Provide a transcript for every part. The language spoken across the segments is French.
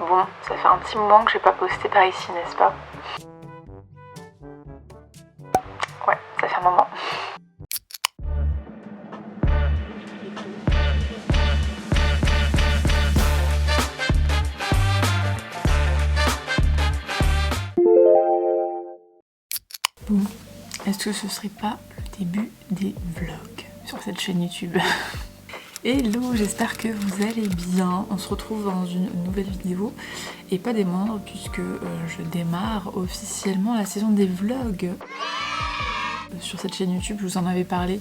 Bon, ça fait un petit moment que j'ai pas posté par ici, n'est-ce pas? Ouais, ça fait un moment. Bon, est-ce que ce serait pas le début des vlogs sur cette chaîne YouTube? Hello, j'espère que vous allez bien. On se retrouve dans une nouvelle vidéo et pas des moindres puisque je démarre officiellement la saison des vlogs. Sur cette chaîne YouTube, je vous en avais parlé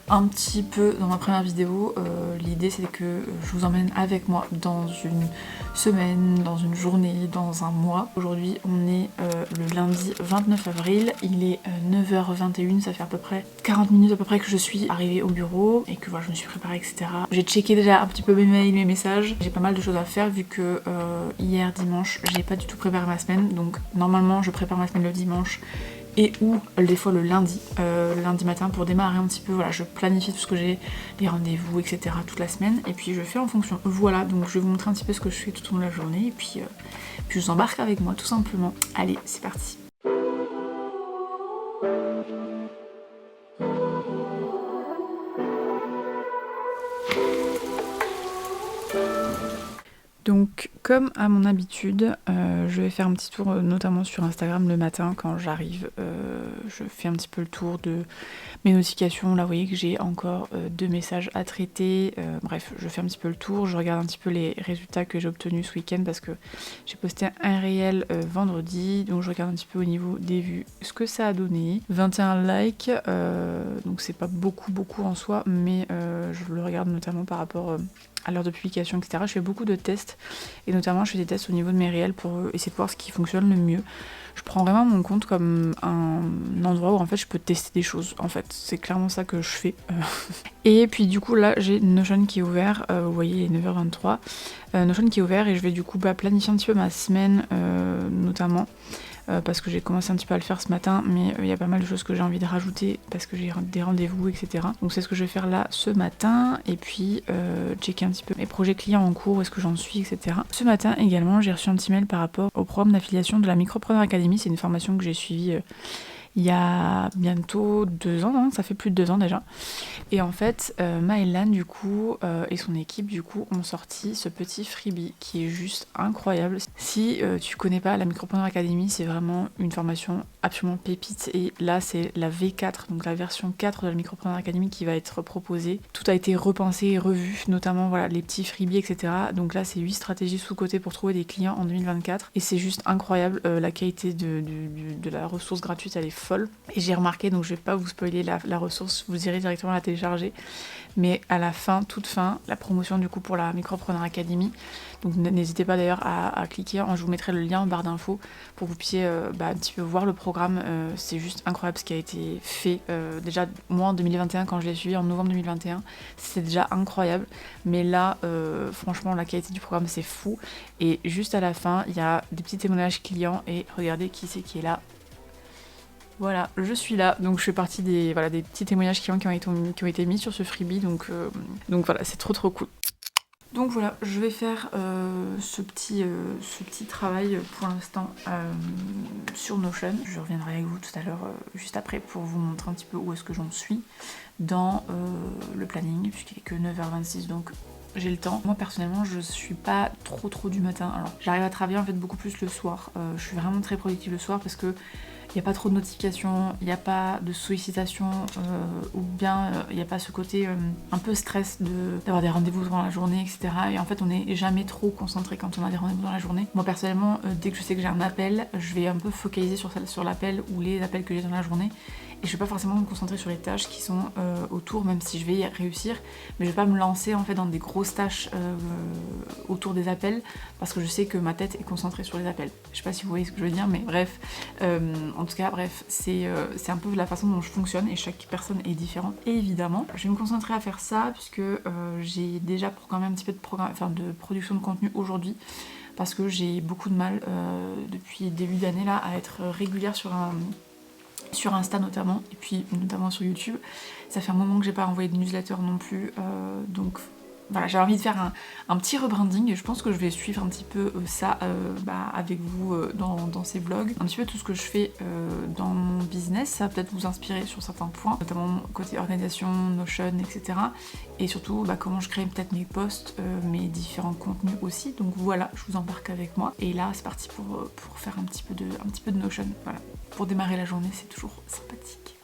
un petit peu dans ma première vidéo. L'idée c'est que je vous emmène avec moi dans une semaine, dans une journée, dans un mois. Aujourd'hui on est le lundi 29 avril, il est 9h21, ça fait à peu près 40 minutes à peu près que je suis arrivée au bureau et que voilà, je me suis préparée, etc. J'ai checké déjà un petit peu mes mails, mes messages. J'ai pas mal de choses à faire vu que hier dimanche j'ai pas du tout préparé ma semaine, donc normalement je prépare ma semaine le dimanche et ou des fois le lundi matin pour démarrer un petit peu, voilà, je planifie tout ce que j'ai, les rendez-vous, etc. toute la semaine, et puis je fais en fonction. Voilà, donc je vais vous montrer un petit peu ce que je fais tout au long de la journée, et puis je vous embarque avec moi tout simplement. Allez, c'est parti. Donc comme à mon habitude, je vais faire un petit tour notamment sur Instagram le matin quand j'arrive. Je fais un petit peu le tour de mes notifications. Là vous voyez que j'ai encore 2 messages à traiter. Bref, je fais un petit peu le tour. Je regarde un petit peu les résultats que j'ai obtenus ce week-end parce que j'ai posté un réel vendredi. Donc je regarde un petit peu au niveau des vues ce que ça a donné. 21 likes, donc c'est pas beaucoup en soi, mais je le regarde notamment par rapport à l'heure de publication, etc. Je fais beaucoup de tests et notamment je fais des tests au niveau de mes réels pour essayer de voir ce qui fonctionne le mieux. Je prends vraiment mon compte comme un endroit où en fait je peux tester des choses. En fait, c'est clairement ça que je fais. Et puis du coup là j'ai Notion qui est ouvert, vous voyez il est 9h23. Notion qui est ouvert et je vais du coup planifier un petit peu ma semaine notamment. Parce que j'ai commencé un petit peu à le faire ce matin, mais il y a pas mal de choses que j'ai envie de rajouter parce que j'ai des rendez-vous, etc. Donc c'est ce que je vais faire là ce matin, et puis checker un petit peu mes projets clients en cours, où est-ce que j'en suis, etc. Ce matin également, j'ai reçu un petit mail par rapport au programme d'affiliation de la Micropreneur Academy. C'est une formation que j'ai suivie il y a bientôt 2 ans, non, ça fait plus de 2 ans déjà. Et en fait, Maëlan du coup et son équipe du coup ont sorti ce petit freebie qui est juste incroyable. Si tu connais pas la Micropreneur Academy, c'est vraiment une formation absolument pépite. Et là, c'est la V4, donc la version 4 de la Micropreneur Academy qui va être proposée. Tout a été repensé et revu, notamment voilà les petits freebies, etc. Donc là, c'est 8 stratégies sous-cotées pour trouver des clients en 2024. Et c'est juste incroyable. La qualité de la ressource gratuite, elle est folle. Et j'ai remarqué, donc je vais pas vous spoiler la ressource, vous irez directement la télécharger. Mais à la fin, toute fin, la promotion du coup pour la Micropreneur Academy. Donc n'hésitez pas d'ailleurs à cliquer, je vous mettrai le lien en barre d'infos pour que vous puissiez un petit peu voir le programme. C'est juste incroyable ce qui a été fait. Déjà moi en 2021, quand je l'ai suivi en novembre 2021, c'était déjà incroyable. Mais là, franchement, la qualité du programme c'est fou. Et juste à la fin, il y a des petits témoignages clients et regardez qui c'est qui est là. Voilà, je suis là, donc je fais partie des petits témoignages clients qui ont été mis sur ce freebie, donc voilà, c'est trop cool. Donc voilà, je vais faire ce petit travail pour l'instant sur Notion. Je reviendrai avec vous tout à l'heure, juste après, pour vous montrer un petit peu où est-ce que j'en suis dans le planning, puisqu'il est que 9h26, donc j'ai le temps. Moi personnellement je suis pas trop du matin. Alors j'arrive à travailler en fait beaucoup plus le soir. Je suis vraiment très productive le soir parce que il n'y a pas trop de notifications, il n'y a pas de sollicitations, ou bien il n'y a pas ce côté un peu stress d'avoir des rendez-vous durant la journée, etc. Et en fait on n'est jamais trop concentré quand on a des rendez-vous dans la journée. Moi personnellement, dès que je sais que j'ai un appel, je vais un peu focaliser sur l'appel ou les appels que j'ai dans la journée. Et je vais pas forcément me concentrer sur les tâches qui sont autour, même si je vais y réussir, mais je vais pas me lancer en fait dans des grosses tâches autour des appels, parce que je sais que ma tête est concentrée sur les appels. Je sais pas si vous voyez ce que je veux dire, mais bref, en tout cas, bref, c'est un peu la façon dont je fonctionne, et chaque personne est différente, évidemment. Je vais me concentrer à faire ça, puisque j'ai déjà programmé un petit peu de production de contenu aujourd'hui, parce que j'ai beaucoup de mal depuis le début d'année là à être régulière sur Insta notamment, et puis notamment sur YouTube. Ça fait un moment que j'ai pas envoyé de newsletter non plus, donc voilà, j'avais envie de faire un petit rebranding et je pense que je vais suivre un petit peu ça avec vous dans ces vlogs. Un petit peu tout ce que je fais dans mon business, ça va peut-être vous inspirer sur certains points, notamment côté organisation, Notion, etc. Et surtout comment je crée peut-être mes posts, mes différents contenus aussi. Donc voilà, je vous embarque avec moi. Et là c'est parti pour faire un petit peu de Notion. Voilà. Pour démarrer la journée, c'est toujours sympathique.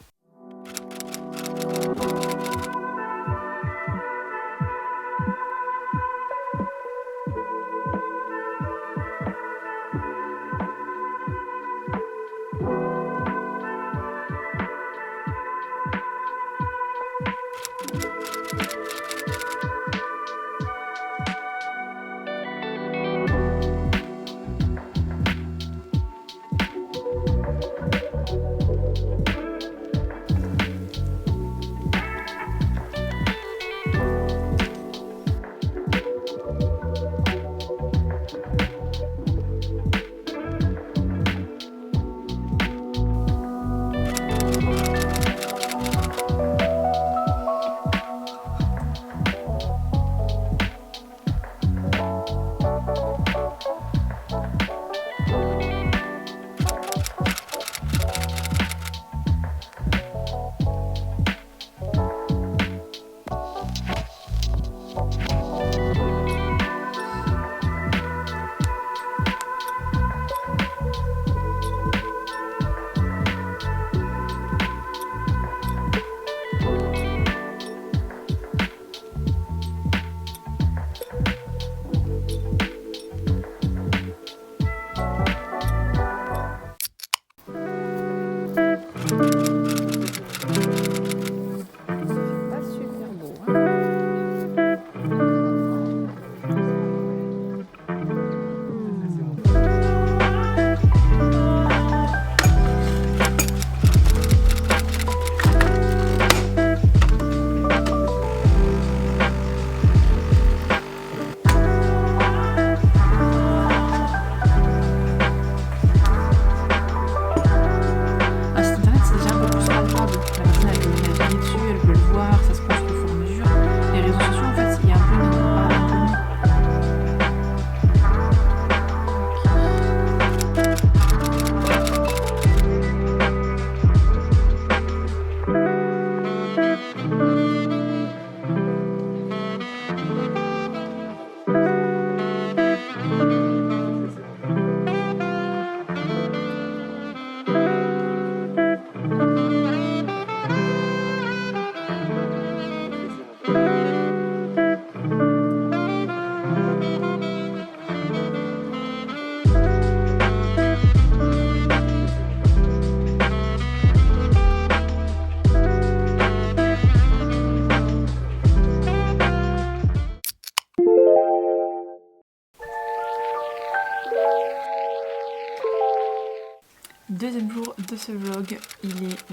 Deuxième jour de ce vlog, il est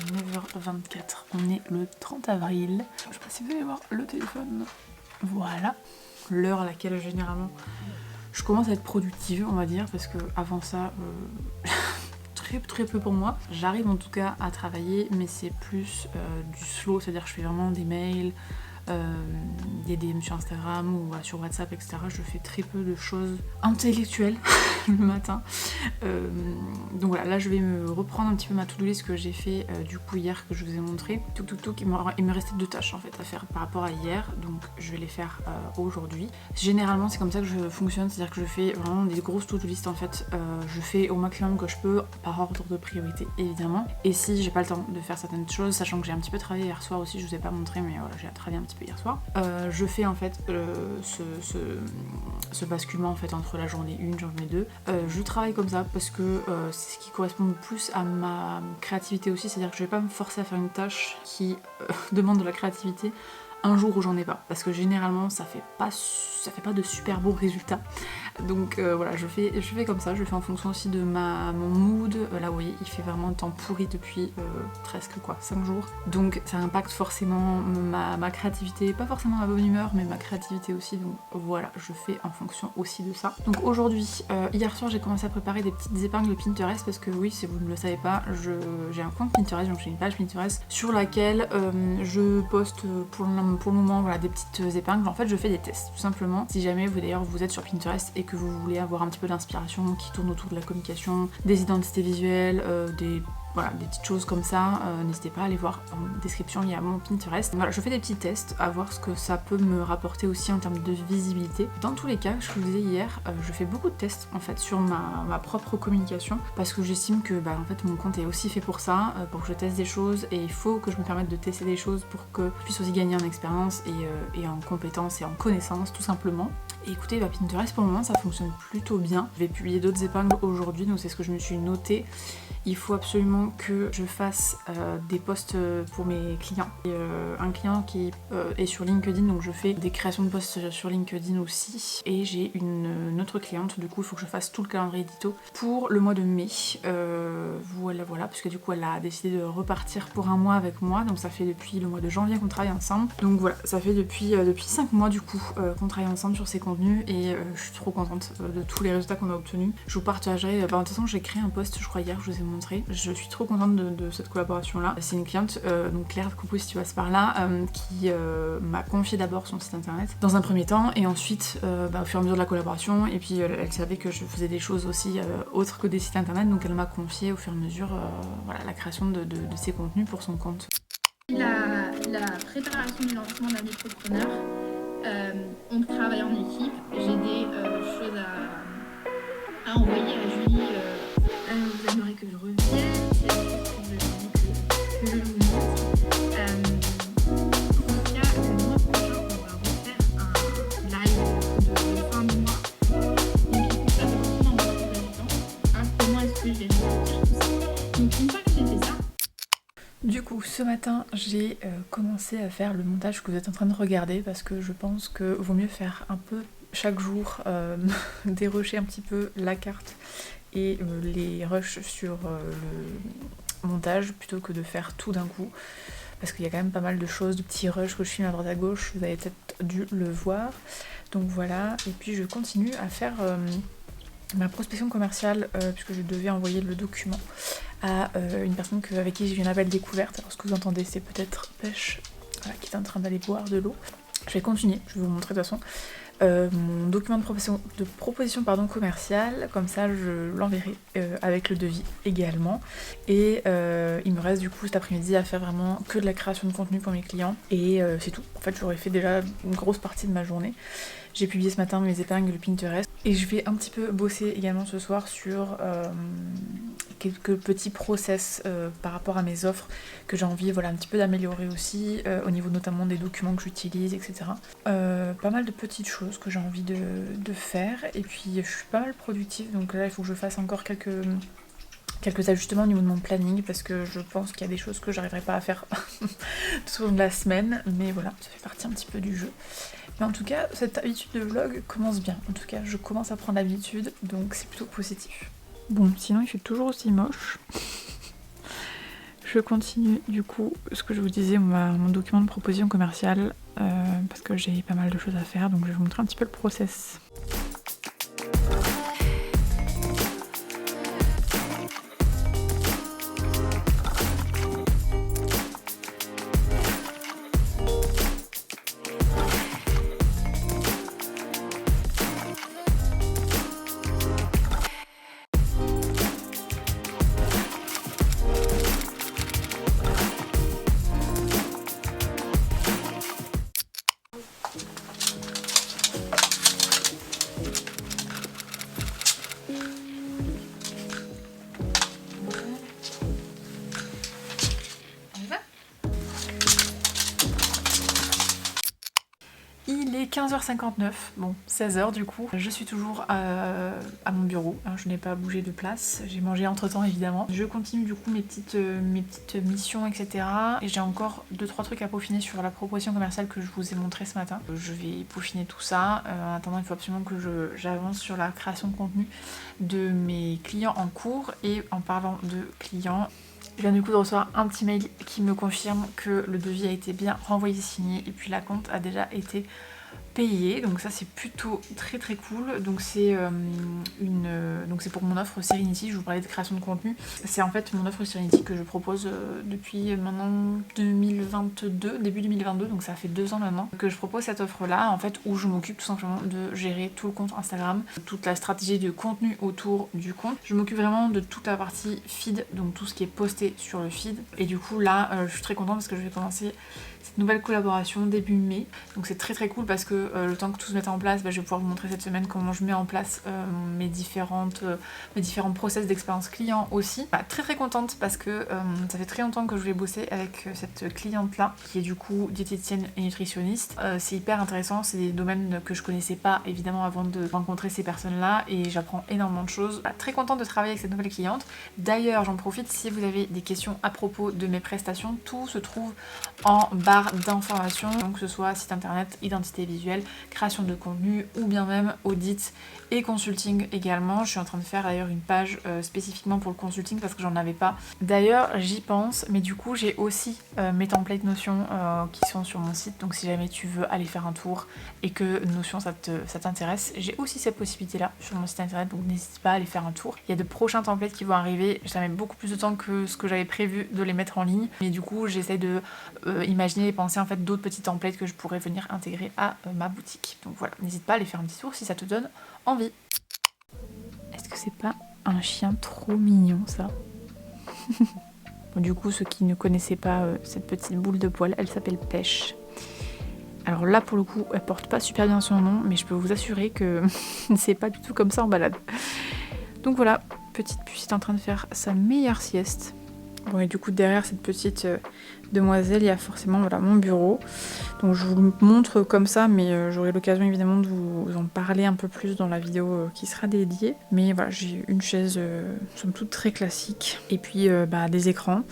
9h24, on est le 30 avril. Je sais pas si vous allez voir le téléphone, voilà, l'heure à laquelle généralement je commence à être productive on va dire, parce que avant ça, très peu pour moi. J'arrive en tout cas à travailler, mais c'est plus du slow, c'est-à-dire que je fais vraiment des mails, des DM sur Instagram ou sur WhatsApp, etc. Je fais très peu de choses intellectuelles le matin. Donc voilà, là je vais me reprendre un petit peu ma to-do list que j'ai fait du coup hier, que je vous ai montré. Il me restait 2 tâches en fait à faire par rapport à hier, donc je vais les faire aujourd'hui. Généralement c'est comme ça que je fonctionne, c'est-à-dire que je fais vraiment des grosses to-do list en fait. Je fais au maximum que je peux par ordre de priorité évidemment. Et si j'ai pas le temps de faire certaines choses, sachant que j'ai un petit peu travaillé hier soir aussi, je vous ai pas montré, mais voilà, j'ai travaillé un petit peu hier soir. Je fais en fait ce basculement en fait entre la journée 1 et journée 2. Je travaille comme ça parce que c'est ce qui correspond le plus à ma créativité aussi, c'est-à-dire que je vais pas me forcer à faire une tâche qui demande de la créativité un jour où j'en ai pas, parce que généralement ça fait pas de super beaux résultats. Donc voilà, je fais comme ça, je fais en fonction aussi de mon mood. Là vous voyez, il fait vraiment un temps pourri depuis presque 5 jours. Donc ça impacte forcément ma créativité, pas forcément ma bonne humeur, mais ma créativité aussi. Donc voilà, je fais en fonction aussi de ça. Donc aujourd'hui, hier soir j'ai commencé à préparer des petites épingles Pinterest, parce que oui, si vous ne le savez pas, j'ai un compte Pinterest, donc j'ai une page Pinterest sur laquelle je poste pour le pour le moment voilà, des petites épingles. En fait je fais des tests tout simplement. Si jamais vous d'ailleurs vous êtes sur Pinterest et que vous voulez avoir un petit peu d'inspiration qui tourne autour de la communication, des identités visuelles, voilà, des petites choses comme ça, n'hésitez pas à aller voir en description, il y a mon Pinterest. Voilà, je fais des petits tests à voir ce que ça peut me rapporter aussi en termes de visibilité. Dans tous les cas, je vous le disais hier, je fais beaucoup de tests en fait sur ma propre communication parce que j'estime que en fait mon compte est aussi fait pour ça, pour que je teste des choses et il faut que je me permette de tester des choses pour que je puisse aussi gagner en expérience et en compétences et en connaissances tout simplement. Et écoutez, Pinterest pour le moment ça fonctionne plutôt bien. Je vais publier d'autres épingles aujourd'hui, donc c'est ce que je me suis noté. Il faut absolument que je fasse des posts pour mes clients. Et, un client qui est sur LinkedIn, donc je fais des créations de posts sur LinkedIn aussi. Et j'ai une autre cliente, du coup il faut que je fasse tout le calendrier édito pour le mois de mai. Voilà, parce que du coup elle a décidé de repartir pour un mois avec moi, donc ça fait depuis le mois de janvier qu'on travaille ensemble. Donc voilà, ça fait depuis 5 mois du coup qu'on travaille ensemble sur ces contenus et je suis trop contente de tous les résultats qu'on a obtenus. Je vous partagerai, de toute façon j'ai créé un post je crois hier, je vous ai montré. Je suis trop contente de cette collaboration là. C'est une cliente, donc Claire, coucou si tu passes par là, qui m'a confié d'abord son site internet dans un premier temps et ensuite au fur et à mesure de la collaboration et puis elle savait que je faisais des choses aussi autres que des sites internet, donc elle m'a confié au fur et à mesure voilà, la création de ses contenus pour son compte. La préparation du lancement d'un micropreneur, on travaille en équipe, j'ai des choses à envoyer à Julie. Vous aimeriez que je revienne, c'est vous aimeriez que je vous montre. En tout cas, le mois prochain, on va refaire un live de fin de mois. Donc il faut que ça se retrouve dans mon emploi du temps. Comment est-ce que je vais ressortir tout ça. Donc une fois que j'ai fait ça. Du coup, ce matin, j'ai commencé à faire le montage que vous êtes en train de regarder parce que je pense que vaut mieux faire un peu chaque jour, dérocher un petit peu la carte et les rushs sur le montage plutôt que de faire tout d'un coup parce qu'il y a quand même pas mal de choses, de petits rushs que je filme à droite à gauche, vous avez peut-être dû le voir. Donc voilà, et puis je continue à faire ma prospection commerciale puisque je devais envoyer le document à une personne avec qui j'ai eu un appel découverte. Alors ce que vous entendez c'est peut-être Pêche qui est en train d'aller boire de l'eau. Je vais continuer, je vais vous montrer de toute façon mon document de proposition commerciale, comme ça je l'enverrai avec le devis également. Et il me reste du coup cet après-midi à faire vraiment que de la création de contenu pour mes clients et c'est tout. En fait j'aurais fait déjà une grosse partie de ma journée. J'ai publié ce matin mes épingles Pinterest et je vais un petit peu bosser également ce soir sur quelques petits process par rapport à mes offres que j'ai envie un petit peu d'améliorer aussi au niveau notamment des documents que j'utilise, etc. Pas mal de petites choses que j'ai envie de faire et puis je suis pas mal productive donc là il faut que je fasse encore quelques ajustements au niveau de mon planning parce que je pense qu'il y a des choses que j'arriverai pas à faire tout au long de la semaine, mais voilà, ça fait partie un petit peu du jeu. Mais en tout cas, cette habitude de vlog commence bien. En tout cas, je commence à prendre l'habitude, donc c'est plutôt positif. Bon, sinon il fait toujours aussi moche. Je continue du coup ce que je vous disais, mon document de proposition commerciale, parce que j'ai pas mal de choses à faire, donc je vais vous montrer un petit peu le process. Il est 15h59, bon 16h du coup. Je suis toujours à mon bureau, je n'ai pas bougé de place, j'ai mangé entre temps évidemment. Je continue du coup mes petites missions etc. Et j'ai encore 2-3 trucs à peaufiner sur la proposition commerciale que je vous ai montré ce matin. Je vais peaufiner tout ça, en attendant il faut absolument que j'avance sur la création de contenu de mes clients en cours. Et en parlant de clients, je viens du coup de recevoir un petit mail qui me confirme que le devis a été bien renvoyé signé et puis la compte a déjà été payée, donc ça c'est plutôt très très cool. Donc c'est une donc c'est pour mon offre Serenity, je vous parlais de création de contenu. C'est en fait mon offre Serenity que je propose depuis maintenant 2022, début 2022, donc ça fait 2 ans maintenant que je propose cette offre là en fait où je m'occupe tout simplement de gérer tout le compte Instagram, toute la stratégie de contenu autour du compte. Je m'occupe vraiment de toute la partie feed, donc tout ce qui est posté sur le feed. Et du coup là je suis très contente parce que je vais commencer cette nouvelle collaboration début mai, donc c'est très cool parce que le temps que tout se mette en place, je vais pouvoir vous montrer cette semaine comment je mets en place mes différents process d'expérience client aussi. Très contente parce que ça fait très longtemps que je voulais bosser avec cette cliente là qui est du coup diététicienne et nutritionniste. C'est hyper intéressant, c'est des domaines que je connaissais pas évidemment avant de rencontrer ces personnes là et j'apprends énormément de choses. Très contente de travailler avec cette nouvelle cliente. D'ailleurs j'en profite, si vous avez des questions à propos de mes prestations, tout se trouve en barre d'informations, donc que ce soit site internet, identité visuelle, création de contenu ou bien même audit et consulting également. Je suis en train de faire d'ailleurs une page spécifiquement pour le consulting parce que j'en avais pas. D'ailleurs j'y pense, mais du coup j'ai aussi mes templates Notion qui sont sur mon site, donc si jamais tu veux aller faire un tour et que Notion ça t'intéresse, j'ai aussi cette possibilité là sur mon site internet, donc n'hésite pas à aller faire un tour. Il y a de prochains templates qui vont arriver, ça met beaucoup plus de temps que ce que j'avais prévu de les mettre en ligne, mais du coup j'essaie de imaginer et penser en fait d'autres petits templates que je pourrais venir intégrer à ma boutique. Donc voilà, n'hésite pas à aller faire un petit tour si ça te donne envie. Est-ce que c'est pas un chien trop mignon ça? Bon, du coup ceux qui ne connaissaient pas cette petite boule de poil, elle s'appelle Pêche. Alors là pour le coup elle porte pas super bien son nom, mais je peux vous assurer que c'est pas du tout comme ça en balade. Donc voilà, petite puce est en train de faire sa meilleure sieste. Bon et du coup derrière cette petite demoiselle il y a forcément voilà, mon bureau. Donc je vous le montre comme ça, mais j'aurai l'occasion évidemment de vous en parler un peu plus dans la vidéo qui sera dédiée. Mais voilà, j'ai une chaise somme toute très classique et puis des écrans.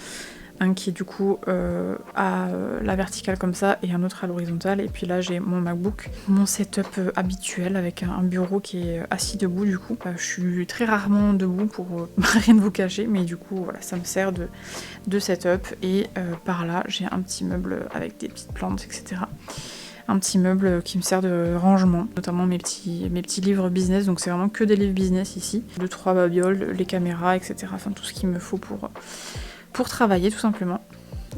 Un qui est du coup à la verticale comme ça et un autre à l'horizontale. Et puis là j'ai mon MacBook, mon setup habituel avec un bureau qui est assis debout du coup. Je suis très rarement debout pour rien de vous cacher, mais du coup voilà, ça me sert de setup. Et par là j'ai un petit meuble avec des petites plantes, etc. Un petit meuble qui me sert de rangement, notamment mes petits livres business, donc c'est vraiment que des livres business ici. 2-3 babioles, les caméras, etc. Enfin tout ce qu'il me faut pour travailler tout simplement.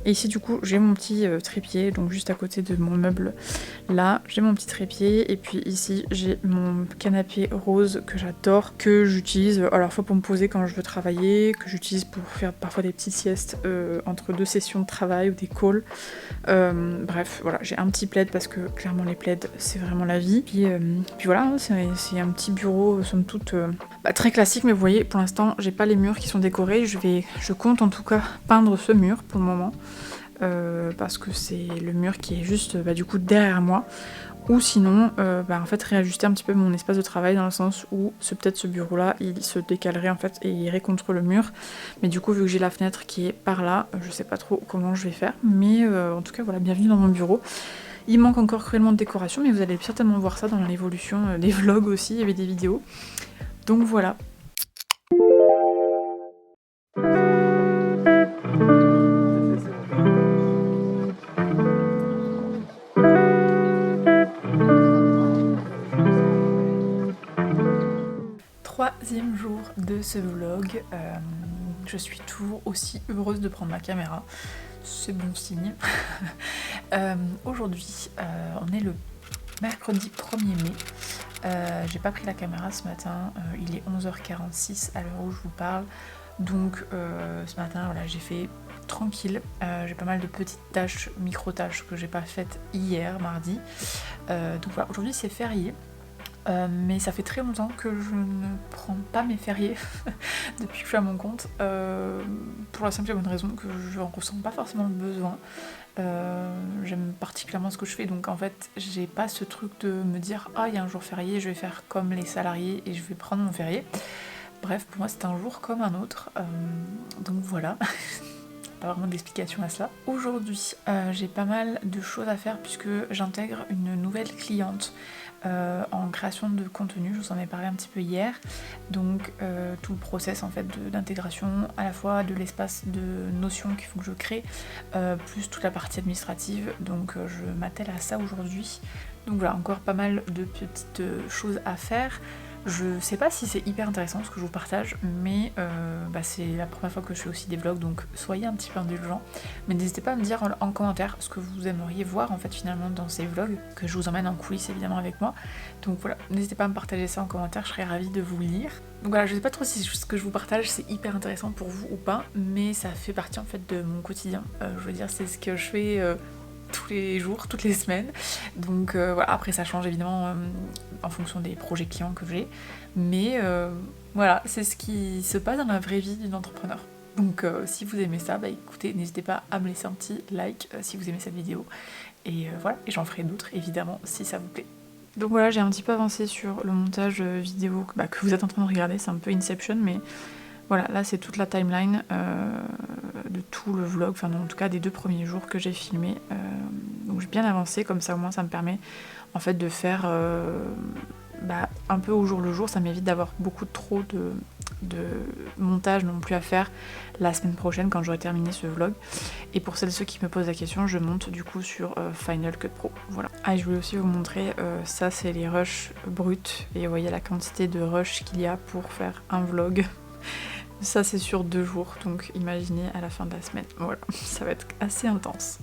Et ici du coup j'ai mon petit trépied, donc juste à côté de mon meuble là j'ai mon petit trépied, et puis ici j'ai mon canapé rose que j'adore, que j'utilise à la fois pour me poser quand je veux travailler, que j'utilise pour faire parfois des petites siestes entre 2 sessions de travail ou des calls. Bref voilà, j'ai un petit plaid parce que clairement les plaids c'est vraiment la vie. Puis voilà, c'est un petit bureau somme toute très classique, mais vous voyez pour l'instant j'ai pas les murs qui sont décorés. Je compte en tout cas peindre ce mur pour le moment. Parce que c'est le mur qui est juste du coup derrière moi, ou sinon en fait réajuster un petit peu mon espace de travail dans le sens où peut-être ce bureau là il se décalerait en fait et irait contre le mur, mais du coup vu que j'ai la fenêtre qui est par là, je sais pas trop comment je vais faire, mais en tout cas voilà, bienvenue dans mon bureau. Il manque encore cruellement de décoration, mais vous allez certainement voir ça dans l'évolution des vlogs aussi, il y avait des vidéos, donc voilà. Troisième jour de ce vlog, je suis toujours aussi heureuse de prendre ma caméra, c'est bon signe. Aujourd'hui, on est le mercredi 1er mai, j'ai pas pris la caméra ce matin, il est 11h46 à l'heure où je vous parle, donc ce matin voilà, j'ai fait tranquille, j'ai pas mal de petites tâches, micro-tâches que j'ai pas faites hier, mardi, donc voilà, aujourd'hui c'est férié. Mais ça fait très longtemps que je ne prends pas mes fériés depuis que je suis à mon compte, pour la simple et bonne raison que je n'en ressens pas forcément le besoin. J'aime particulièrement ce que je fais, donc en fait j'ai pas ce truc de me dire il y a un jour férié, je vais faire comme les salariés et je vais prendre mon férié. Bref, pour moi c'est un jour comme un autre, donc voilà. Pas vraiment d'explication à cela. Aujourd'hui, j'ai pas mal de choses à faire puisque j'intègre une nouvelle cliente en création de contenu. Je vous en ai parlé un petit peu hier. Donc tout le process en fait d'intégration, à la fois de l'espace de Notion qu'il faut que je crée, plus toute la partie administrative. Donc je m'attelle à ça aujourd'hui. Donc voilà, encore pas mal de petites choses à faire. Je sais pas si c'est hyper intéressant ce que je vous partage, mais c'est la première fois que je fais aussi des vlogs, donc soyez un petit peu indulgents. Mais n'hésitez pas à me dire en commentaire ce que vous aimeriez voir en fait finalement dans ces vlogs, que je vous emmène en coulisses évidemment avec moi. Donc voilà, n'hésitez pas à me partager ça en commentaire, je serais ravie de vous lire. Donc voilà, je sais pas trop si ce que je vous partage c'est hyper intéressant pour vous ou pas, mais ça fait partie en fait de mon quotidien. Je veux dire, c'est ce que je fais tous les jours, toutes les semaines. Donc voilà, après ça change évidemment en fonction des projets clients que j'ai. Mais voilà, c'est ce qui se passe dans la vraie vie d'une entrepreneur. Donc si vous aimez ça, écoutez, n'hésitez pas à me laisser un petit like si vous aimez cette vidéo. Et voilà, et j'en ferai d'autres évidemment si ça vous plaît. Donc voilà, j'ai un petit peu avancé sur le montage vidéo que vous êtes en train de regarder, c'est un peu Inception, mais voilà, là c'est toute la timeline de tout le vlog, enfin en tout cas des 2 premiers jours que j'ai filmé. Donc j'ai bien avancé, comme ça au moins ça me permet en fait de faire un peu au jour le jour, ça m'évite d'avoir beaucoup trop de montage non plus à faire la semaine prochaine quand j'aurai terminé ce vlog. Et pour celles et ceux qui me posent la question, je monte du coup sur Final Cut Pro. Voilà. Ah, et je voulais aussi vous montrer, ça c'est les rushs bruts, et vous voyez la quantité de rushs qu'il y a pour faire un vlog. Ça c'est sur 2 jours, donc imaginez à la fin de la semaine. Voilà, ça va être assez intense.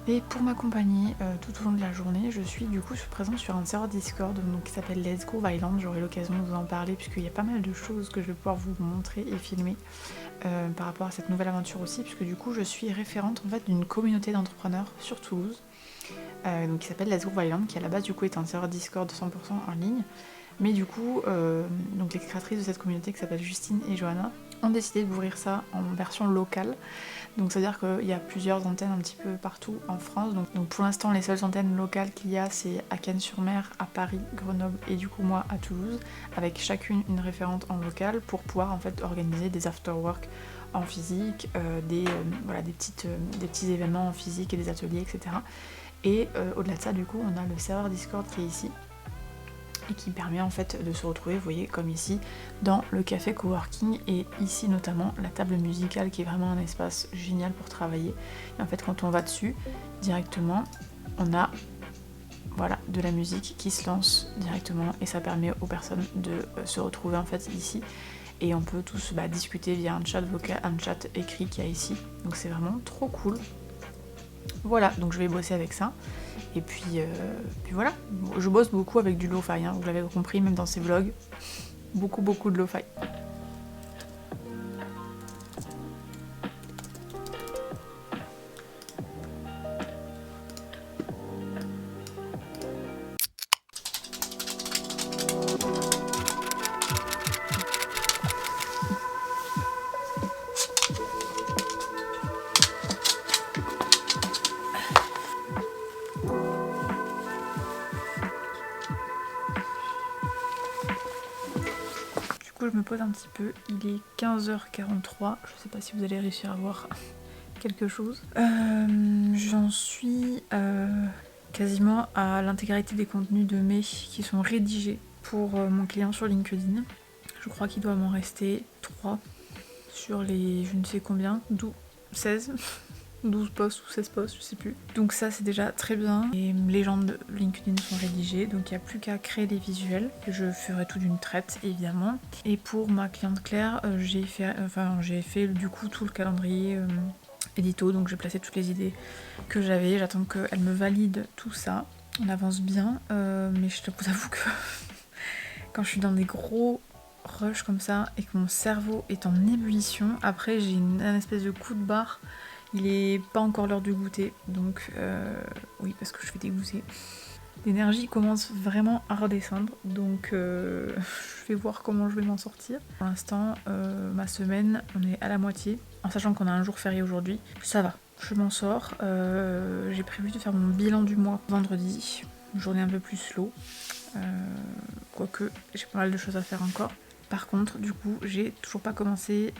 Et pour m'accompagner tout au long de la journée, je suis du coup présente sur un serveur Discord donc, qui s'appelle Let's Go Island. J'aurai l'occasion de vous en parler puisqu'il y a pas mal de choses que je vais pouvoir vous montrer et filmer par rapport à cette nouvelle aventure aussi, puisque du coup je suis référente en fait d'une communauté d'entrepreneurs sur Toulouse donc, qui s'appelle Let's Go Island, qui à la base du coup est un serveur Discord 100% en ligne. Mais du coup, donc les créatrices de cette communauté qui s'appellent Justine et Johanna ont décidé d'ouvrir ça en version locale. Donc c'est à dire qu'il y a plusieurs antennes un petit peu partout en France. Donc pour l'instant les seules antennes locales qu'il y a c'est à Cannes-sur-Mer, à Paris, Grenoble et du coup moi à Toulouse, avec chacune une référente en local pour pouvoir en fait organiser des after-work en physique, des petits événements en physique et des ateliers, etc. Et au-delà de ça du coup on a le serveur Discord qui est ici et qui permet en fait de se retrouver, vous voyez, comme ici, dans le café coworking, et ici notamment la table musicale qui est vraiment un espace génial pour travailler. Et en fait quand on va dessus, directement, on a voilà, de la musique qui se lance directement, et ça permet aux personnes de se retrouver en fait ici, et on peut tous discuter via un chat vocal, un chat écrit qu'il y a ici, donc c'est vraiment trop cool. Voilà, donc je vais bosser avec ça. Et puis voilà, je bosse beaucoup avec du lo-fi, hein, vous l'avez compris, même dans ces vlogs, beaucoup de lo-fi. Je me pose un petit peu, il est 15h43, je sais pas si vous allez réussir à voir quelque chose. J'en suis quasiment à l'intégralité des contenus de mai qui sont rédigés pour mon client sur LinkedIn. Je crois qu'il doit m'en rester 3 sur les je ne sais combien, 16 12 posts ou 16 posts, je sais plus. Donc ça c'est déjà très bien. Les légendes de LinkedIn sont rédigées, donc il n'y a plus qu'à créer des visuels. Je ferai tout d'une traite évidemment. Et pour ma cliente Claire, j'ai fait du coup tout le calendrier édito, donc j'ai placé toutes les idées que j'avais. J'attends qu'elle me valide tout ça. On avance bien, mais je vous avoue que quand je suis dans des gros rushs comme ça et que mon cerveau est en ébullition, après j'ai un espèce de coup de barre. Il est pas encore l'heure du goûter, donc oui, parce que je fais des goûters. L'énergie commence vraiment à redescendre, donc je vais voir comment je vais m'en sortir. Pour l'instant, ma semaine, on est à la moitié, en sachant qu'on a un jour férié aujourd'hui. Ça va, je m'en sors. J'ai prévu de faire mon bilan du mois vendredi, une journée un peu plus slow, quoique j'ai pas mal de choses à faire encore. Par contre, du coup, j'ai toujours pas commencé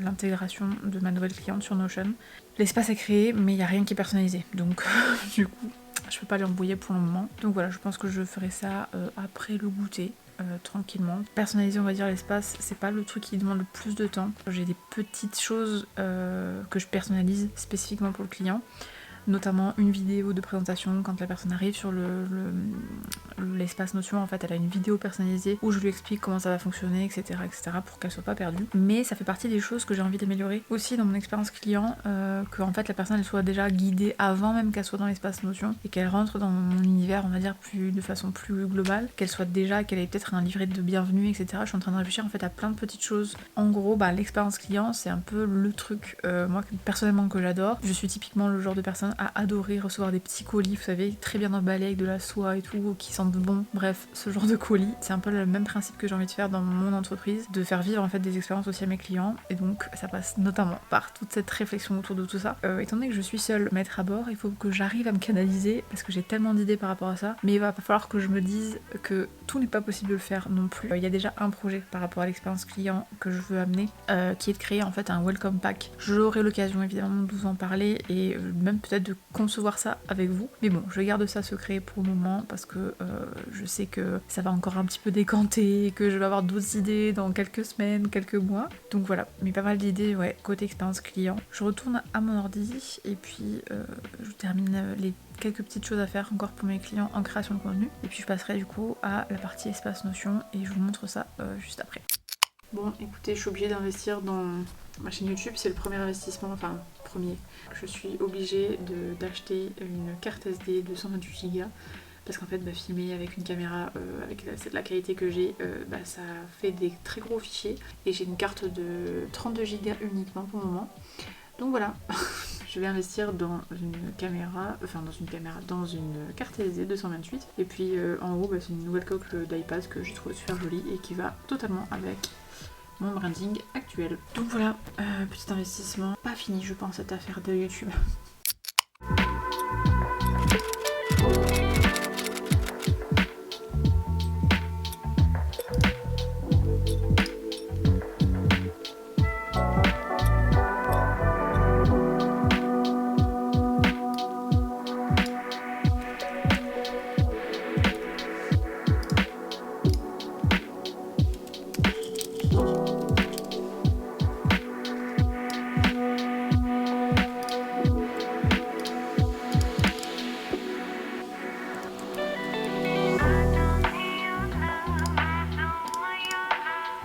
l'intégration de ma nouvelle cliente sur Notion. L'espace est créé, mais il n'y a rien qui est personnalisé. Donc, du coup, je peux pas l'embrouiller pour le moment. Donc voilà, je pense que je ferai ça après le goûter, tranquillement. Personnaliser, on va dire, l'espace, c'est pas le truc qui demande le plus de temps. J'ai des petites choses que je personnalise spécifiquement pour le client. notamment une vidéo de présentation quand la personne arrive sur l'espace Notion. En fait, elle a une vidéo personnalisée où je lui explique comment ça va fonctionner, etc., pour qu'elle soit pas perdue. Mais ça fait partie des choses que j'ai envie d'améliorer aussi dans mon expérience client, que en fait la personne elle soit déjà guidée avant même qu'elle soit dans l'espace Notion et qu'elle rentre dans mon univers, on va dire de façon plus globale, qu'elle ait peut-être un livret de bienvenue, etc. Je suis en train de réfléchir en fait à plein de petites choses. En gros, l'expérience client c'est un peu le truc moi personnellement que j'adore. Je suis typiquement le genre de personne à adorer recevoir des petits colis, vous savez, très bien emballés avec de la soie et tout, qui sentent bon. Bref, ce genre de colis, c'est un peu le même principe que j'ai envie de faire dans mon entreprise, de faire vivre en fait des expériences aussi à mes clients, et donc ça passe notamment par toute cette réflexion autour de tout ça. Étant donné que je suis seule maître à bord, il faut que j'arrive à me canaliser parce que j'ai tellement d'idées par rapport à ça, mais il va falloir que je me dise que tout n'est pas possible de le faire non plus. Il y a déjà un projet par rapport à l'expérience client que je veux amener, qui est de créer en fait un welcome pack. J'aurai l'occasion évidemment de vous en parler et même peut-être de concevoir ça avec vous, mais bon, je garde ça secret pour le moment parce que je sais que ça va encore un petit peu décanter, que je vais avoir d'autres idées dans quelques semaines, quelques mois, donc voilà, mais pas mal d'idées côté expérience client. Je retourne à mon ordi et puis je termine les quelques petites choses à faire encore pour mes clients en création de contenu, et puis je passerai du coup à la partie espace Notion et je vous montre ça juste après. Bon, écoutez, je suis obligée d'investir dans ma chaîne YouTube, c'est le premier investissement, je suis obligée d'acheter une carte SD de 128 Go parce qu'en fait filmer avec une caméra avec la qualité que j'ai, ça fait des très gros fichiers, et j'ai une carte de 32 Go uniquement pour le moment, donc voilà. Je vais investir dans une carte SD 228, et puis en haut c'est une nouvelle coque d'iPad que j'ai trouvé super jolie et qui va totalement avec mon branding actuel. Donc voilà, petit investissement, pas fini je pense cette affaire de YouTube.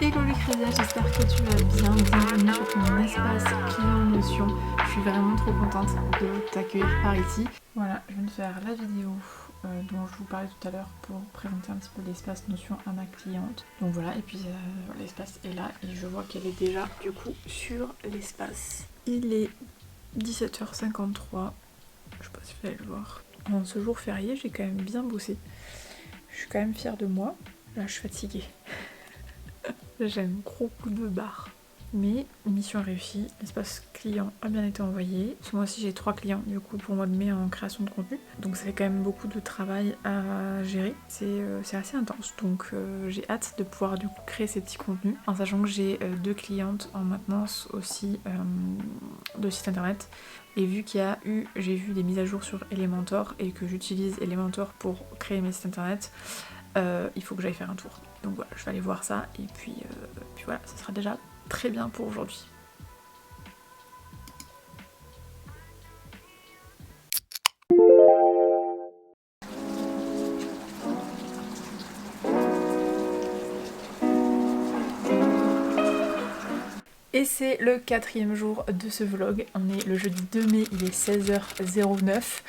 Hello Lucrezia, j'espère que tu vas bien, bienvenue sur mon espace client Notion. Je suis vraiment trop contente de t'accueillir par ici. Voilà, je viens de faire la vidéo dont je vous parlais tout à l'heure pour présenter un petit peu l'espace Notion à ma cliente. Donc voilà, et puis l'espace est là et je vois qu'elle est déjà du coup sur l'espace. Il est 17h53, je sais pas si vous allez le voir. En ce jour férié, j'ai quand même bien bossé. Je suis quand même fière de moi. Là, je suis fatiguée. J'ai un gros coup de barre. Mais mission réussie, l'espace client a bien été envoyé. Ce mois-ci j'ai 3 clients du coup pour le mois de mai en création de contenu. Donc ça fait quand même beaucoup de travail à gérer. C'est assez intense. Donc j'ai hâte de pouvoir du coup créer ces petits contenus. En sachant que j'ai 2 clientes en maintenance aussi de site internet. Et vu j'ai vu des mises à jour sur Elementor et que j'utilise Elementor pour créer mes sites internet, il faut que j'aille faire un tour. Donc voilà, je vais aller voir ça et puis voilà, ça sera déjà très bien pour aujourd'hui. Et c'est le 4e jour de ce vlog. On est le jeudi 2 mai, il est 16h09.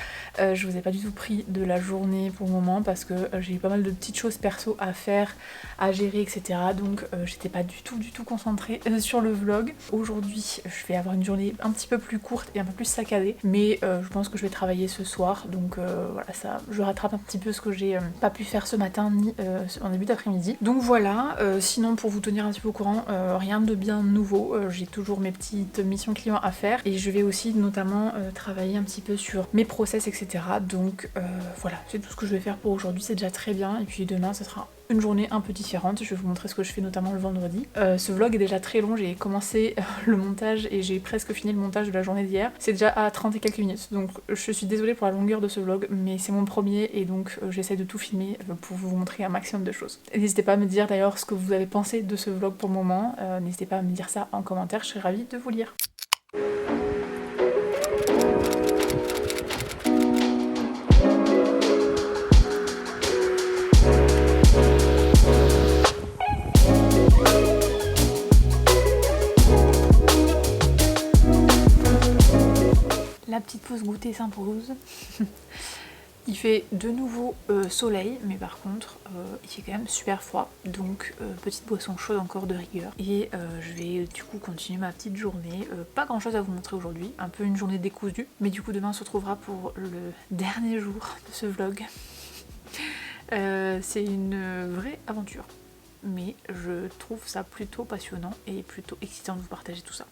Je vous ai pas du tout pris de la journée pour le moment parce que j'ai eu pas mal de petites choses perso à faire, à gérer, etc. Donc j'étais pas du tout concentrée sur le vlog. Aujourd'hui, je vais avoir une journée un petit peu plus courte et un peu plus saccadée. Mais je pense que je vais travailler ce soir. Donc voilà, ça, je rattrape un petit peu ce que j'ai pas pu faire ce matin ni en début d'après-midi. Donc voilà, sinon pour vous tenir un petit peu au courant, rien de bien nouveau. J'ai toujours mes petites missions clients à faire et je vais aussi notamment travailler un petit peu sur mes process, etc. Donc voilà, c'est tout ce que je vais faire pour aujourd'hui, c'est déjà très bien. Et puis demain, ça sera une journée un peu différente. Je vais vous montrer ce que je fais notamment le vendredi. Ce vlog est déjà très long, j'ai commencé le montage et j'ai presque fini le montage de la journée d'hier. C'est déjà à 30 et quelques minutes, donc je suis désolée pour la longueur de ce vlog, mais c'est mon premier et donc j'essaie de tout filmer pour vous montrer un maximum de choses. N'hésitez pas à me dire d'ailleurs ce que vous avez pensé de ce vlog pour le moment, n'hésitez pas à me dire ça en commentaire, je serais ravie de vous lire. la petite pause goûter s'impose. Il fait de nouveau soleil, mais par contre il fait quand même super froid, donc petite boisson chaude encore de rigueur. Et je vais du coup continuer ma petite journée. Pas grand chose à vous montrer aujourd'hui, un peu une journée décousue, mais du coup demain on se retrouvera pour le dernier jour de ce vlog. C'est une vraie aventure, mais je trouve ça plutôt passionnant et plutôt excitant de vous partager tout ça.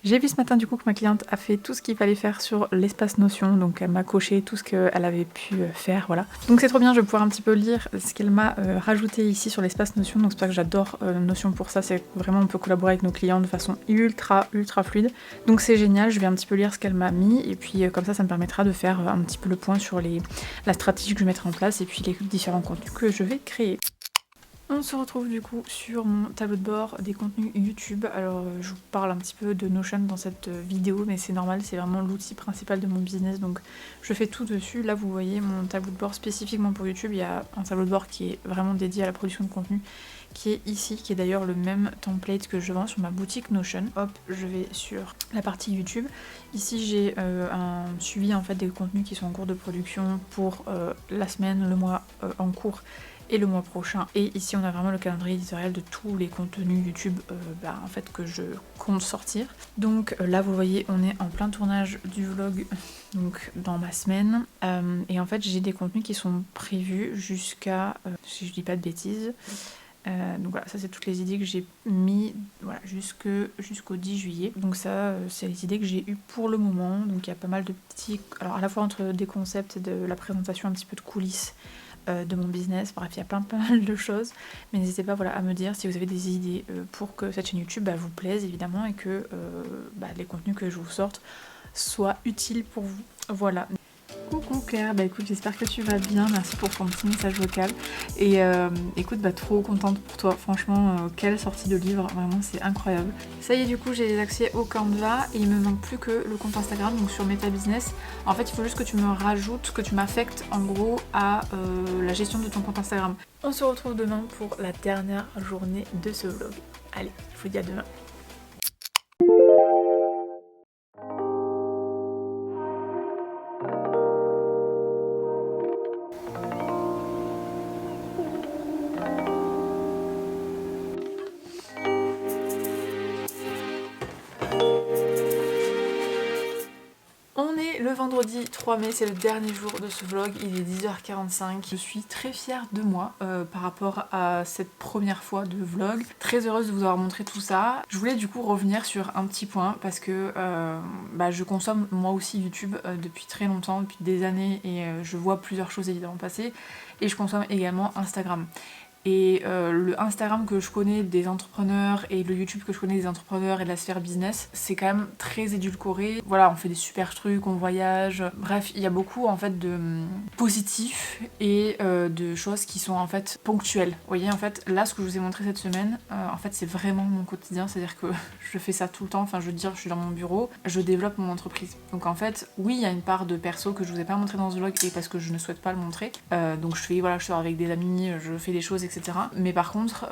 J'ai vu ce matin du coup que ma cliente a fait tout ce qu'il fallait faire sur l'espace Notion, donc elle m'a coché tout ce qu'elle avait pu faire, voilà. Donc c'est trop bien, je vais pouvoir un petit peu lire ce qu'elle m'a rajouté ici sur l'espace Notion, donc c'est pour ça que j'adore Notion pour ça, c'est vraiment on peut collaborer avec nos clients de façon ultra fluide. Donc c'est génial, je vais un petit peu lire ce qu'elle m'a mis, et puis comme ça me permettra de faire un petit peu le point sur la stratégie que je mettrai en place, et puis les différents contenus que je vais créer. On se retrouve du coup sur mon tableau de bord des contenus YouTube. Alors je vous parle un petit peu de Notion dans cette vidéo, mais c'est normal, c'est vraiment l'outil principal de mon business, donc je fais tout dessus. Là vous voyez mon tableau de bord spécifiquement pour YouTube, il y a un tableau de bord qui est vraiment dédié à la production de contenu, qui est ici, qui est d'ailleurs le même template que je vends sur ma boutique Notion. Hop, je vais sur la partie YouTube. Ici j'ai un suivi en fait des contenus qui sont en cours de production pour la semaine, le mois en cours et le mois prochain. Et ici on a vraiment le calendrier éditorial de tous les contenus YouTube en fait que je compte sortir. Donc là vous voyez on est en plein tournage du vlog donc dans ma semaine et en fait j'ai des contenus qui sont prévus jusqu'à si je dis pas de bêtises. Donc voilà, ça c'est toutes les idées que j'ai mis voilà, jusqu'au 10 juillet. Donc ça c'est les idées que j'ai eues pour le moment. Donc il y a pas mal de petits... Alors à la fois entre des concepts et de la présentation, un petit peu de coulisses de mon business, bref il y a pas mal de choses, mais n'hésitez pas voilà, à me dire si vous avez des idées pour que cette chaîne YouTube vous plaise évidemment et que les contenus que je vous sorte soient utiles pour vous. Voilà. Coucou Claire, écoute j'espère que tu vas bien, merci pour ton petit message vocal et écoute trop contente pour toi, franchement quelle sortie de livre, vraiment c'est incroyable. Ça y est du coup j'ai les accès au Canva et il me manque plus que le compte Instagram, donc sur Meta Business. En fait il faut juste que tu me rajoutes, que tu m'affectes en gros à la gestion de ton compte Instagram. On se retrouve demain pour la dernière journée de ce vlog. Allez, je vous dis à demain. Le vendredi 3 mai, c'est le dernier jour de ce vlog, il est 10h45. Je suis très fière de moi par rapport à cette première fois de vlog. Très heureuse de vous avoir montré tout ça. Je voulais du coup revenir sur un petit point parce que je consomme moi aussi YouTube depuis très longtemps, depuis des années, et je vois plusieurs choses évidemment passer. Et je consomme également Instagram. Et le Instagram que je connais des entrepreneurs et le YouTube que je connais des entrepreneurs et de la sphère business, c'est quand même très édulcoré. Voilà, on fait des super trucs, on voyage. Bref, il y a beaucoup en fait de positifs et de choses qui sont en fait ponctuelles. Vous voyez, en fait, là, ce que je vous ai montré cette semaine, en fait, c'est vraiment mon quotidien. C'est-à-dire que je fais ça tout le temps. Enfin, je veux dire, je suis dans mon bureau, je développe mon entreprise. Donc en fait, oui, il y a une part de perso que je vous ai pas montré dans ce vlog et parce que je ne souhaite pas le montrer. Donc je fais, voilà, je sors avec des amis, je fais des choses, etc. Mais par contre,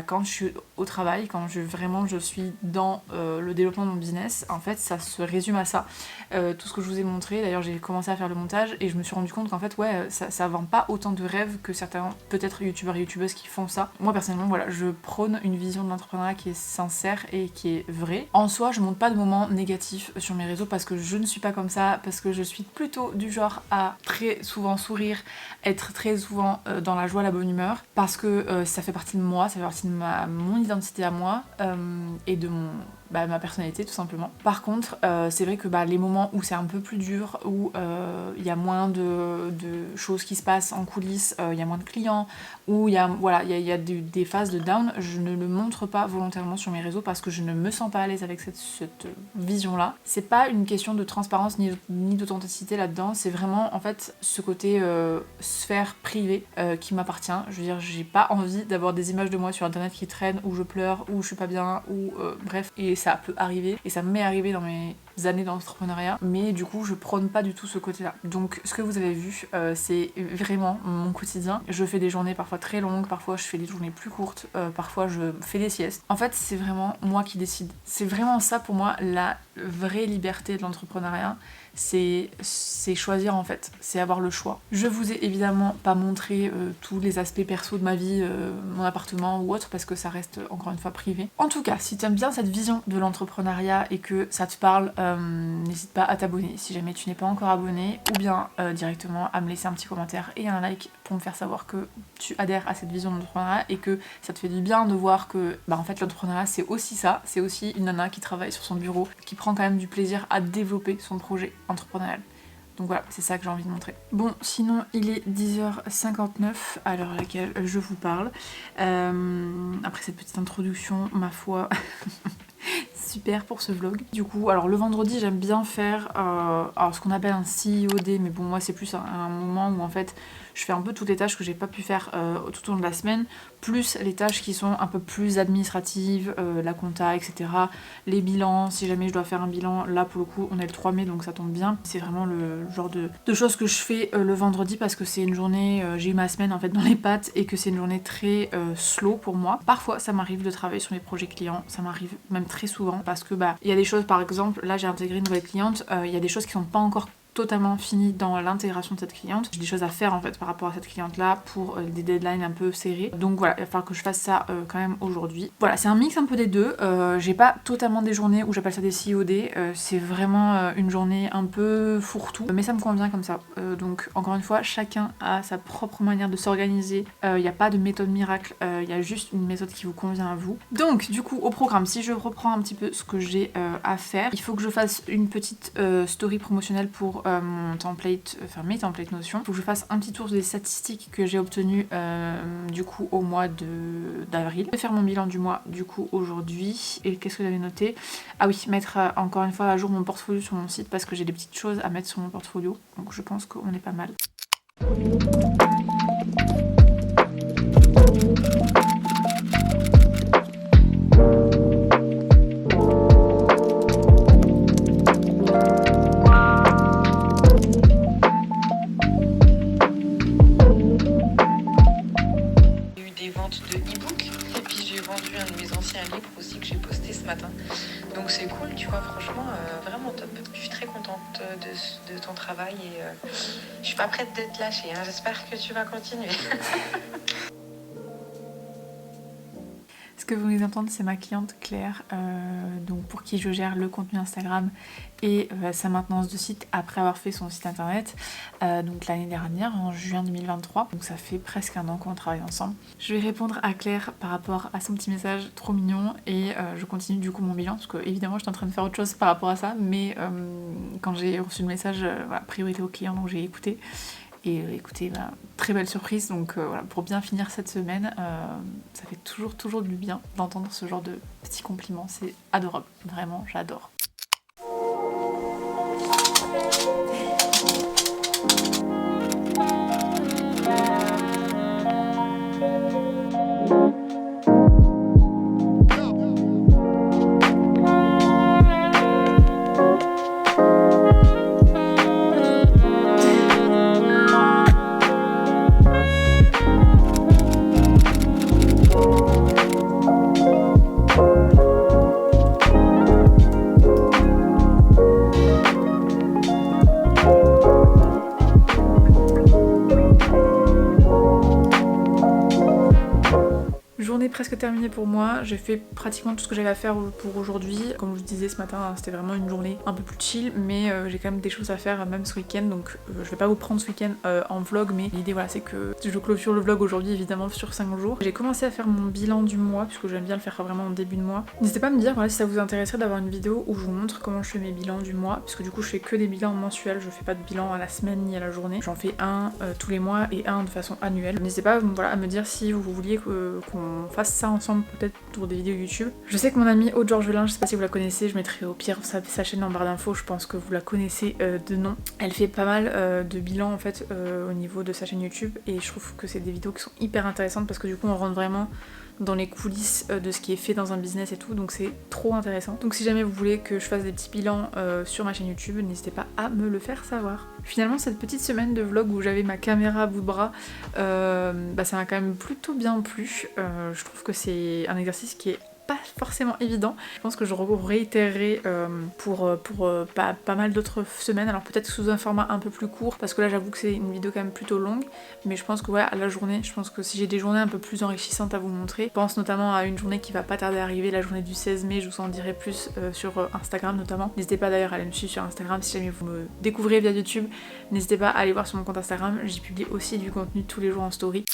quand je suis au travail, quand je suis dans le développement de mon business, en fait ça se résume à ça. Tout ce que je vous ai montré, d'ailleurs j'ai commencé à faire le montage et je me suis rendu compte qu'en fait ça vend pas autant de rêves que certains peut-être youtubeurs et youtubeuses qui font ça. Moi personnellement voilà, je prône une vision de l'entrepreneuriat qui est sincère et qui est vraie. En soi je monte pas de moments négatifs sur mes réseaux parce que je ne suis pas comme ça, parce que je suis plutôt du genre à très souvent sourire, être très souvent dans la joie, la bonne humeur, parce que ça fait partie de moi, ça fait partie de mon identité à moi et de ma personnalité tout simplement. Par contre, c'est vrai que les moments où c'est un peu plus dur, où il y a moins de choses qui se passent en coulisses, il y a moins de clients, où il y a des phases de down, je ne le montre pas volontairement sur mes réseaux parce que je ne me sens pas à l'aise avec cette vision-là. C'est pas une question de transparence ni d'authenticité là-dedans, c'est vraiment en fait ce côté sphère privée qui m'appartient. Je veux dire, j'ai pas envie d'avoir des images de moi sur internet qui traînent, où je pleure, où je suis pas bien, ou bref, et ça peut arriver, et ça m'est arrivé dans années d'entrepreneuriat, mais du coup je prône pas du tout ce côté-là. Donc ce que vous avez vu, c'est vraiment mon quotidien. Je fais des journées parfois très longues, parfois je fais des journées plus courtes, parfois je fais des siestes. En fait, c'est vraiment moi qui décide. C'est vraiment ça pour moi la vraie liberté de l'entrepreneuriat. C'est choisir en fait, c'est avoir le choix. Je vous ai évidemment pas montré tous les aspects perso de ma vie, mon appartement ou autre, parce que ça reste encore une fois privé. En tout cas, si tu aimes bien cette vision de l'entrepreneuriat et que ça te parle, n'hésite pas à t'abonner si jamais tu n'es pas encore abonné, ou bien directement à me laisser un petit commentaire et un like pour me faire savoir que tu adhères à cette vision de l'entrepreneuriat et que ça te fait du bien de voir que en fait l'entrepreneuriat c'est aussi ça, c'est aussi une nana qui travaille sur son bureau, qui prend quand même du plaisir à développer son projet entrepreneurial. Donc voilà, c'est ça que j'ai envie de montrer. Bon, sinon il est 10h59 à l'heure à laquelle je vous parle. Après cette petite introduction, ma foi, super pour ce vlog. Du coup, alors le vendredi j'aime bien faire alors ce qu'on appelle un CIOD, mais bon moi c'est plus un moment où en fait je fais un peu toutes les tâches que j'ai pas pu faire tout au long de la semaine, plus les tâches qui sont un peu plus administratives, la compta, etc. Les bilans, si jamais je dois faire un bilan, là pour le coup on est le 3 mai donc ça tombe bien. C'est vraiment le genre de choses que je fais le vendredi parce que c'est une journée, j'ai eu ma semaine en fait dans les pattes et que c'est une journée très slow pour moi. Parfois ça m'arrive de travailler sur mes projets clients, ça m'arrive même très souvent parce que il y a des choses, par exemple, là j'ai intégré une nouvelle cliente, il y a des choses qui sont pas encore totalement fini dans l'intégration de cette cliente. J'ai des choses à faire en fait par rapport à cette cliente là pour des deadlines un peu serrés. Donc voilà, il va falloir que je fasse ça quand même aujourd'hui. Voilà, c'est un mix un peu des deux. J'ai pas totalement des journées où j'appelle ça des COD. C'est vraiment une journée un peu fourre-tout. Mais ça me convient comme ça. Donc encore une fois, chacun a sa propre manière de s'organiser. Il n'y a pas de méthode miracle. Il y a juste une méthode qui vous convient à vous. Donc du coup au programme, si je reprends un petit peu ce que j'ai à faire, il faut que je fasse une petite story promotionnelle pour mon template, enfin mes templates Notion. Il faut que je fasse un petit tour des statistiques que j'ai obtenues du coup au mois d'avril. Je vais faire mon bilan du mois du coup aujourd'hui. Et qu'est-ce que j'avais noté? Ah oui, mettre encore une fois à jour mon portfolio sur mon site parce que j'ai des petites choses à mettre sur mon portfolio. Donc je pense qu'on est pas mal. Donc c'est cool, tu vois, franchement, vraiment top. Je suis très contente de ton travail et je suis pas prête de te lâcher, hein. J'espère que tu vas continuer. Ce que vous venez d'entendre, c'est ma cliente Claire, donc pour qui je gère le contenu Instagram et sa maintenance de site après avoir fait son site internet, donc l'année dernière, en juin 2023. Donc ça fait presque un an qu'on travaille ensemble. Je vais répondre à Claire par rapport à son petit message trop mignon et je continue du coup mon bilan parce que évidemment j'étais en train de faire autre chose par rapport à ça, mais quand j'ai reçu le message, voilà, priorité au client, donc j'ai écouté. Et écoutez, très belle surprise, donc voilà, pour bien finir cette semaine, ça fait toujours du bien d'entendre ce genre de petits compliments, c'est adorable, vraiment j'adore. Presque terminé pour moi, j'ai fait pratiquement tout ce que j'avais à faire pour aujourd'hui. Comme je vous disais ce matin, c'était vraiment une journée un peu plus chill, mais j'ai quand même des choses à faire même ce week-end, donc je vais pas vous prendre ce week-end en vlog, mais l'idée voilà c'est que je clôture le vlog aujourd'hui évidemment sur 5 jours. J'ai commencé à faire mon bilan du mois, puisque j'aime bien le faire vraiment en début de mois. N'hésitez pas à me dire voilà, si ça vous intéresserait d'avoir une vidéo où je vous montre comment je fais mes bilans du mois, puisque du coup je fais que des bilans mensuels, je fais pas de bilan à la semaine ni à la journée. J'en fais un tous les mois et un de façon annuelle. N'hésitez pas voilà, à me dire si vous vouliez qu'on fasse ça ensemble peut-être pour des vidéos YouTube. Je sais que mon amie Aude Georgelin, je sais pas si vous la connaissez, je mettrai au pire sa chaîne en barre d'infos, je pense que vous la connaissez de nom. Elle fait pas mal de bilans en fait au niveau de sa chaîne YouTube et je trouve que c'est des vidéos qui sont hyper intéressantes parce que du coup on rentre vraiment dans les coulisses de ce qui est fait dans un business et tout, donc c'est trop intéressant. Donc si jamais vous voulez que je fasse des petits bilans sur ma chaîne YouTube, n'hésitez pas à me le faire savoir. Finalement cette petite semaine de vlog où j'avais ma caméra à bout de bras, ça m'a quand même plutôt bien plu. Je trouve que c'est un exercice qui est pas forcément évident. Je pense que je réitérerai pour pas mal d'autres semaines, alors peut-être sous un format un peu plus court, parce que là j'avoue que c'est une vidéo quand même plutôt longue, mais je pense que ouais, à la journée, je pense que si j'ai des journées un peu plus enrichissantes à vous montrer, je pense notamment à une journée qui va pas tarder à arriver, la journée du 16 mai, je vous en dirai plus sur Instagram notamment. N'hésitez pas d'ailleurs à aller me suivre sur Instagram si jamais vous me découvrez via YouTube, n'hésitez pas à aller voir sur mon compte Instagram, j'y publie aussi du contenu tous les jours en story.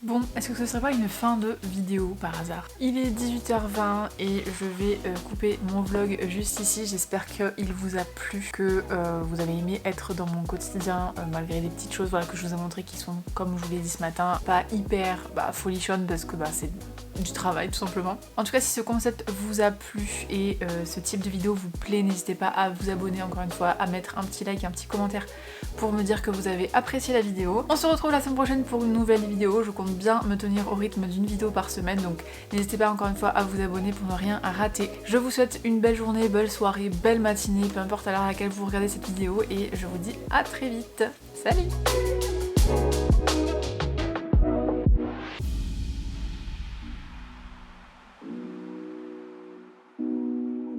Bon, est-ce que ce serait pas une fin de vidéo par hasard? Il est 18h20 et je vais couper mon vlog juste ici. J'espère qu'il vous a plu, que vous avez aimé être dans mon quotidien malgré les petites choses que je vous ai montrées qui sont, comme je vous l'ai dit ce matin, pas hyper folichonnes parce que c'est du travail tout simplement. En tout cas, si ce concept vous a plu et ce type de vidéo vous plaît, n'hésitez pas à vous abonner encore une fois, à mettre un petit like, un petit commentaire pour me dire que vous avez apprécié la vidéo. On se retrouve la semaine prochaine pour une nouvelle vidéo. Je compte bien me tenir au rythme d'une vidéo par semaine, donc n'hésitez pas encore une fois à vous abonner pour ne rien rater. Je vous souhaite une belle journée, belle soirée, belle matinée, peu importe à l'heure à laquelle vous regardez cette vidéo, et je vous dis à très vite. Salut!